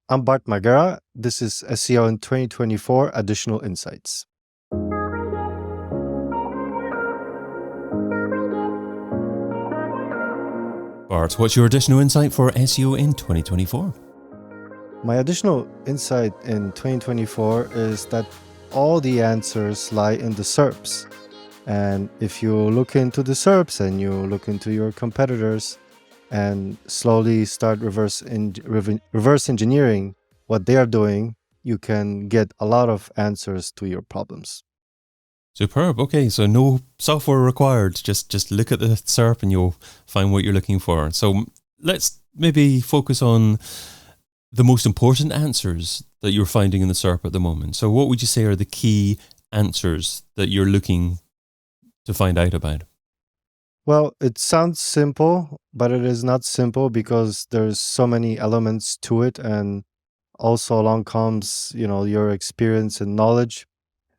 I'm Bart Magera. This is SEO in 2024 Additional Insights. Bart, what's your additional insight for SEO in 2024? My additional insight in 2024 is that all the answers lie in the SERPs. And if you look into the SERPs and you look into your competitors and slowly start reverse engineering what they are doing, you can get a lot of answers to your problems. Superb. Okay, so no software required. Just look at the SERP and you'll find what you're looking for. So let's maybe focus on the most important answers that you're finding in the SERP at the moment. So what would you say are the key answers that you're looking to find out about? Well, it sounds simple, but it is not simple because there's so many elements to it, and also along comes, your experience and knowledge,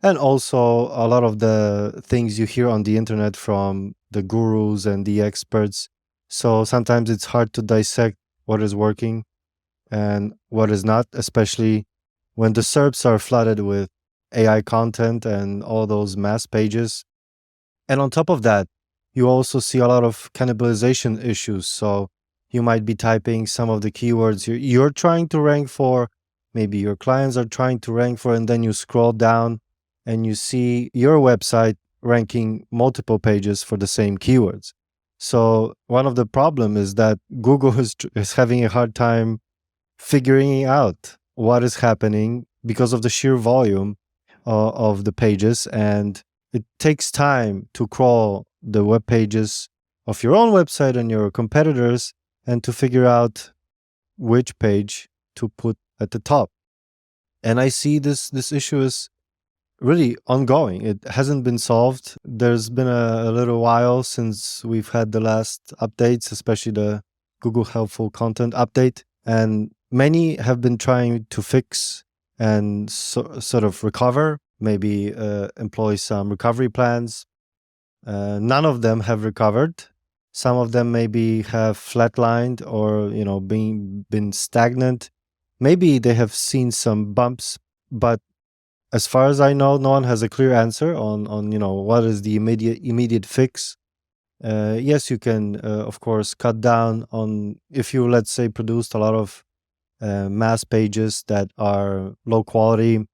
and also a lot of the things you hear on the internet from the gurus and the experts. So sometimes it's hard to dissect what is working and what is not, especially when the SERPs are flooded with AI content and all those mass pages. And on top of that, you also see a lot of cannibalization issues. So you might be typing some of the keywords you're trying to rank for, maybe your clients are trying to rank for, and then you scroll down and you see your website ranking multiple pages for the same keywords. So one of the problem is that Google is having a hard time figuring out what is happening because of the sheer volume of the pages, and it takes time to crawl the web pages of your own website and your competitors and to figure out which page to put at the top. And I see this issue is really ongoing. It hasn't been solved. There's been a little while since we've had the last updates, especially the Google Helpful Content update. And many have been trying to fix and sort of recover, maybe employ some recovery plans. None of them have recovered. Some of them maybe have flatlined or been stagnant. Maybe they have seen some bumps, but as far as I know, no one has a clear answer on what is the immediate fix. Yes, you can of course cut down on, if you, let's say, produced a lot of mass pages that are low quality.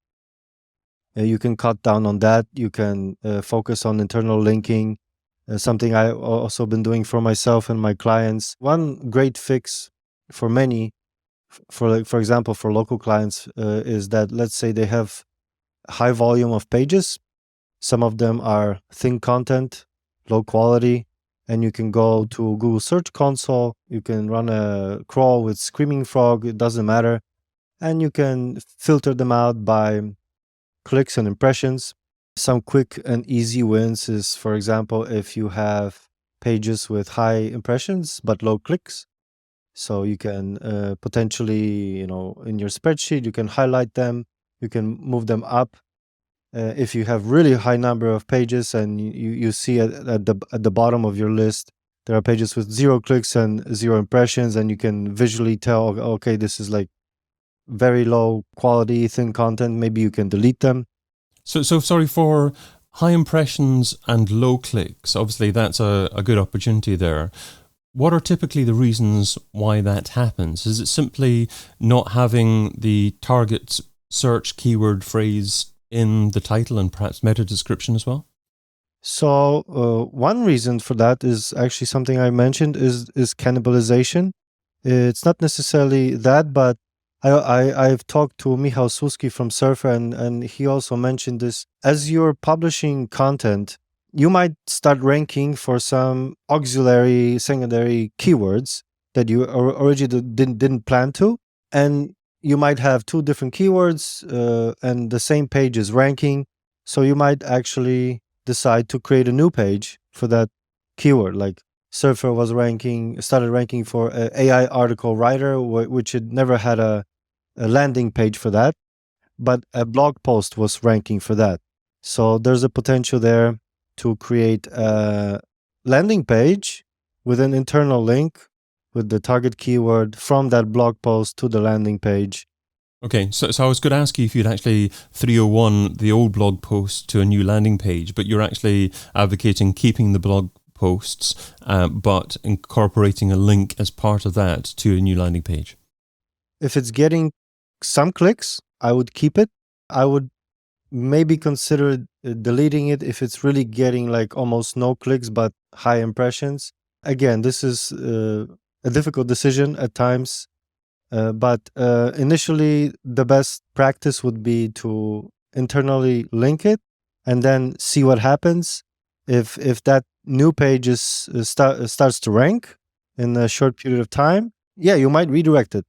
You can cut down on that. You can focus on internal linking, something I've also been doing for myself and my clients. One great fix for many, for example, for local clients, is that, let's say, they have high volume of pages. Some of them are thin content, low quality, and you can go to Google Search Console. You can run a crawl with Screaming Frog. It doesn't matter. And you can filter them out by clicks and impressions. Some quick and easy wins is, for example, if you have pages with high impressions but low clicks. So you can potentially, in your spreadsheet, you can highlight them, you can move them up. If you have really high number of pages and you see at the bottom of your list, there are pages with 0 clicks and 0 impressions, and you can visually tell, okay, this is like very low quality, thin content, maybe you can delete them. So sorry, for high impressions and low clicks, obviously that's a good opportunity there. What are typically the reasons why that happens? Is it simply not having the target search keyword phrase in the title and perhaps meta description as well? So one reason for that is actually something I mentioned, is cannibalization. It's not necessarily that, but I've talked to Michał Suski from Surfer, and he also mentioned this. As you're publishing content, you might start ranking for some auxiliary, secondary keywords that you originally didn't plan to, and you might have 2 different keywords and the same page is ranking. So you might actually decide to create a new page for that keyword. Like Surfer started ranking for AI article writer, which had never had a landing page for that, but a blog post was ranking for that. So there's a potential there to create a landing page with an internal link with the target keyword from that blog post to the landing page. Okay, so I was going to ask you if you'd actually 301 the old blog post to a new landing page, but you're actually advocating keeping the blog posts, but incorporating a link as part of that to a new landing page. If it's getting some clicks, I would keep it. I would maybe consider deleting it if it's really getting like almost no clicks but high impressions. Again, this is a difficult decision at times, but initially the best practice would be to internally link it and then see what happens. If that new page starts to rank in a short period of time, yeah, you might redirect it.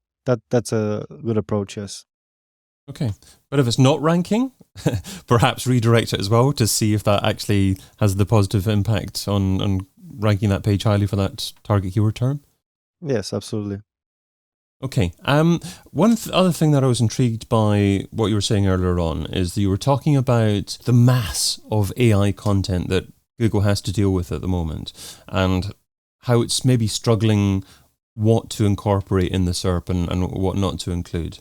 That's a good approach, yes. Okay, but if it's not ranking, perhaps redirect it as well to see if that actually has the positive impact on ranking that page highly for that target keyword term. Yes, absolutely. Okay. One other thing that I was intrigued by what you were saying earlier on is that you were talking about the mass of AI content that Google has to deal with at the moment and how it's maybe struggling what to incorporate in the SERP and what not to include.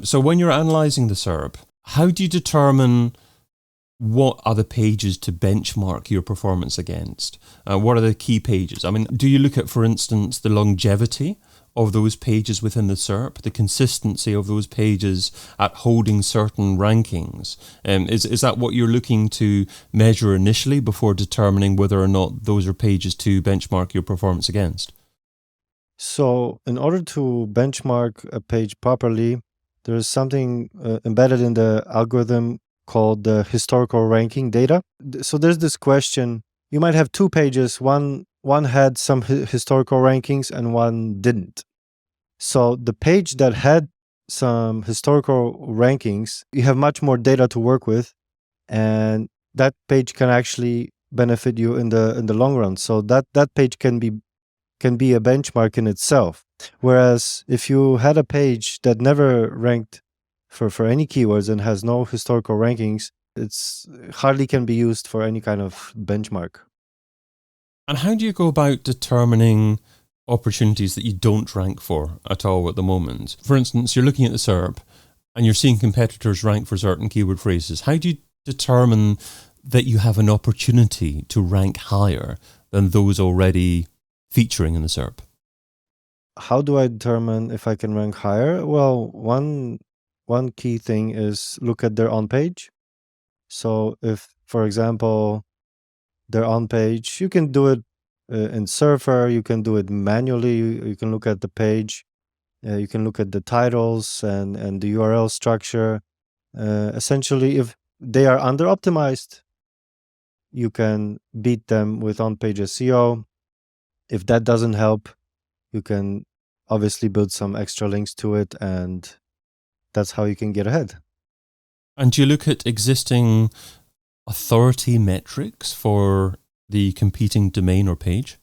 So when you're analyzing the SERP, how do you determine what are the pages to benchmark your performance against? What are the key pages? I mean, do you look at, for instance, the longevity of those pages within the SERP, the consistency of those pages at holding certain rankings? Is that what you're looking to measure initially before determining whether or not those are pages to benchmark your performance against? So in order to benchmark a page properly, there is something embedded in the algorithm called the historical ranking data. So there's this question, you might have two pages, one had some historical rankings and one didn't. So the page that had some historical rankings, you have much more data to work with, and that page can actually benefit you in the long run. So that page can be a benchmark in itself. Whereas if you had a page that never ranked for any keywords and has no historical rankings, it's hardly can be used for any kind of benchmark. And how do you go about determining opportunities that you don't rank for at all at the moment? For instance, you're looking at the SERP and you're seeing competitors rank for certain keyword phrases. How do you determine that you have an opportunity to rank higher than those already featuring in the SERP? How do I determine if I can rank higher? Well, one key thing is look at their on page. So if, for example, they're on page, you can do it in Surfer, you can do it manually, you can look at the page, you can look at the titles and the URL structure. Essentially, if they are under optimized, you can beat them with on-page SEO. If that doesn't help, you can obviously build some extra links to it, and that's how you can get ahead. And do you look at existing authority metrics for the competing domain or page?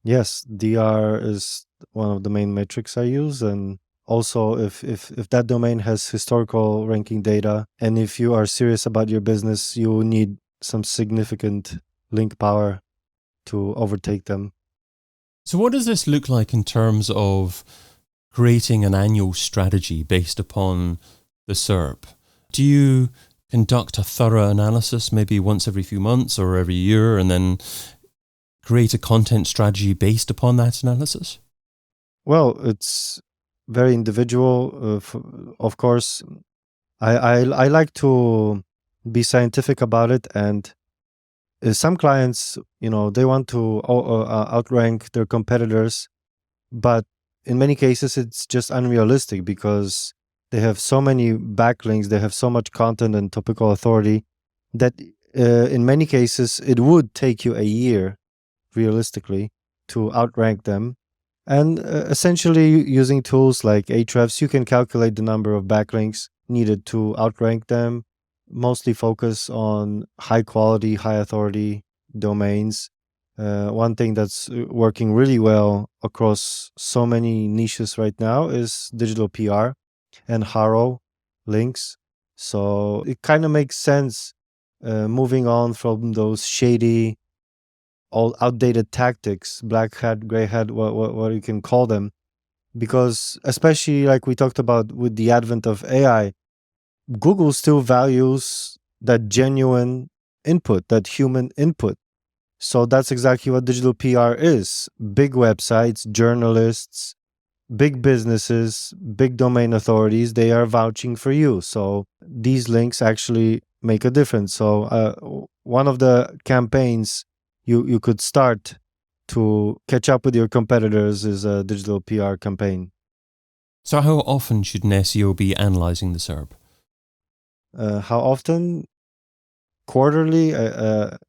Yes, DR is one of the main metrics I use, and also if that domain has historical ranking data, and if you are serious about your business, you need some significant link power to overtake them. So what does this look like in terms of creating an annual strategy based upon the SERP? Do you conduct a thorough analysis maybe once every few months or every year and then create a content strategy based upon that analysis? Well, it's very individual. Of course, I like to be scientific about it, and some clients, they want to outrank their competitors, but in many cases it's just unrealistic because they have so many backlinks, they have so much content and topical authority that in many cases it would take you a year realistically to outrank them. And essentially using tools like Ahrefs, you can calculate the number of backlinks needed to outrank them, mostly focus on high quality, high authority domains. One thing that's working really well across so many niches right now is digital PR and Haro links. So it kind of makes sense moving on from those shady, all outdated tactics, black hat, gray hat, what you can call them, because especially like we talked about with the advent of AI, Google still values that genuine input, that human input. So that's exactly what digital PR is. Big websites, journalists, big businesses, big domain authorities, they are vouching for you. So these links actually make a difference. So one of the campaigns you could start to catch up with your competitors is a digital PR campaign. So how often should an SEO be analyzing the SERP? How often? Quarterly,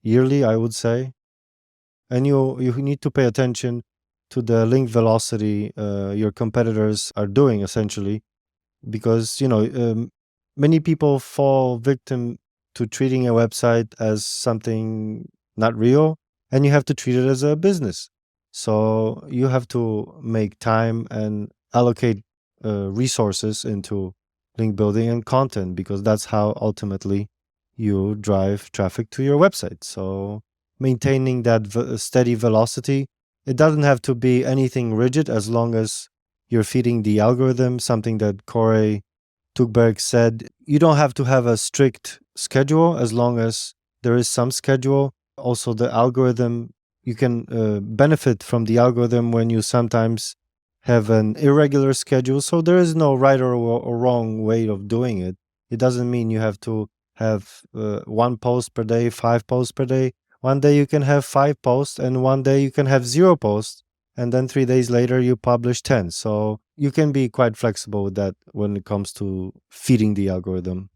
yearly, I would say. And you need to pay attention to the link velocity your competitors are doing, essentially, because many people fall victim to treating a website as something not real, and you have to treat it as a business. So you have to make time and allocate resources into link building and content, because that's how ultimately you drive traffic to your website. So maintaining that steady velocity, it doesn't have to be anything rigid, as long as you're feeding the algorithm. Something that Corey Tukberg said, you don't have to have a strict schedule, as long as there is some schedule. Also, the algorithm, you can benefit from the algorithm when you sometimes have an irregular schedule. So there is no right or wrong way of doing it. It doesn't mean you have to have 1 post per day, 5 posts per day. One day you can have 5 posts, and one day you can have 0 posts, and then 3 days later you publish 10. So you can be quite flexible with that when it comes to feeding the algorithm.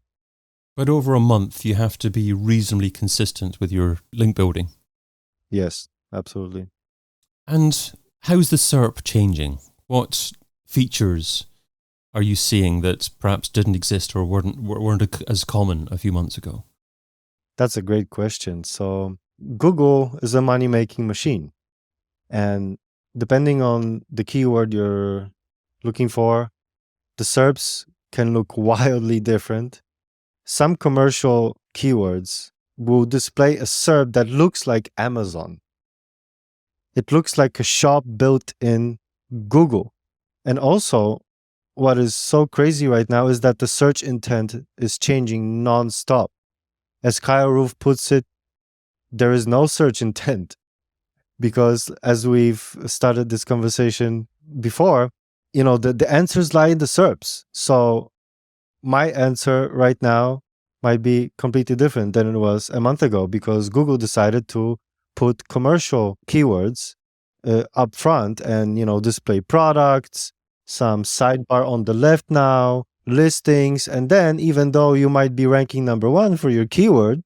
But over a month, you have to be reasonably consistent with your link building. Yes, absolutely. And how's the SERP changing? What features are you seeing that perhaps didn't exist or weren't as common a few months ago? That's a great question. So Google is a money-making machine. And depending on the keyword you're looking for, the SERPs can look wildly different. Some commercial keywords will display a SERP that looks like Amazon. It looks like a shop built in Google. And also, what is so crazy right now is that the search intent is changing nonstop. As Kyle Roof puts it, there is no search intent, because as we've started this conversation before, the answers lie in the SERPs. So my answer right now might be completely different than it was a month ago, because Google decided to put commercial keywords up front and, display products, some sidebar on the left now, listings. And then even though you might be ranking number 1 for your keyword,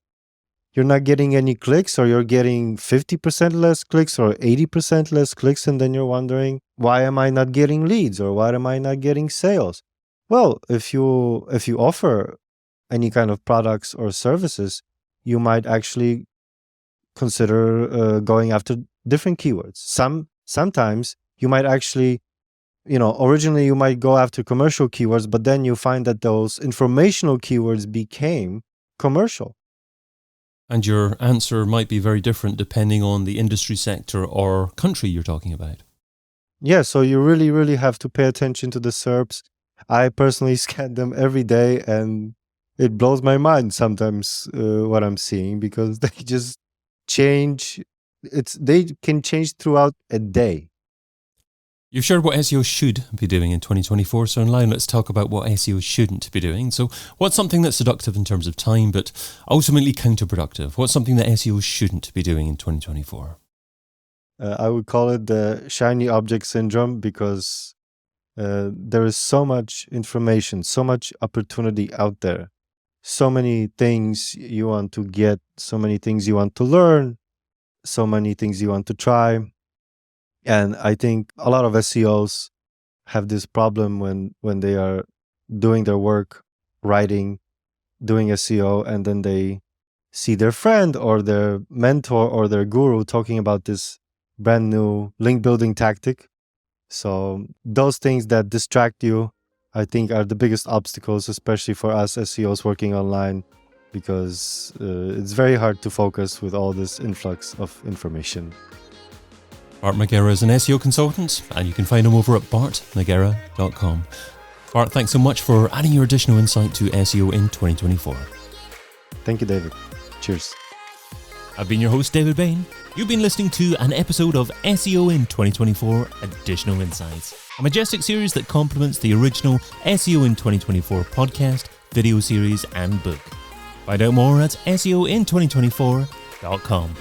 you're not getting any clicks, or you're getting 50% less clicks or 80% less clicks. And then you're wondering, why am I not getting leads, or why am I not getting sales? Well, if you offer any kind of products or services, you might actually consider going after different keywords. Sometimes you might actually, originally you might go after commercial keywords, but then you find that those informational keywords became commercial. And your answer might be very different depending on the industry sector or country you're talking about. Yeah, so you really, really have to pay attention to the SERPs. I personally scan them every day, and it blows my mind sometimes what I'm seeing, because they just change. They can change throughout a day. You've shared what SEO should be doing in 2024, so in line, let's talk about what SEO shouldn't be doing. So what's something that's seductive in terms of time, but ultimately counterproductive? What's something that SEO shouldn't be doing in 2024? I would call it the shiny object syndrome, because there is so much information, so much opportunity out there, so many things you want to get, so many things you want to learn, so many things you want to try. And I think a lot of SEOs have this problem when they are doing their work, writing, doing SEO, and then they see their friend or their mentor or their guru talking about this brand new link building tactic. So those things that distract you, I think, are the biggest obstacles, especially for us SEOs working online, because it's very hard to focus with all this influx of information. Bart Magera is an SEO consultant, and you can find him over at bartmagera.com. Bart, thanks so much for adding your additional insight to SEO in 2024. Thank you, David. Cheers. I've been your host, David Bain. You've been listening to an episode of SEO in 2024 Additional Insights, a Majestic series that complements the original SEO in 2024 podcast, video series, and book. Find out more at SEOin2024.com.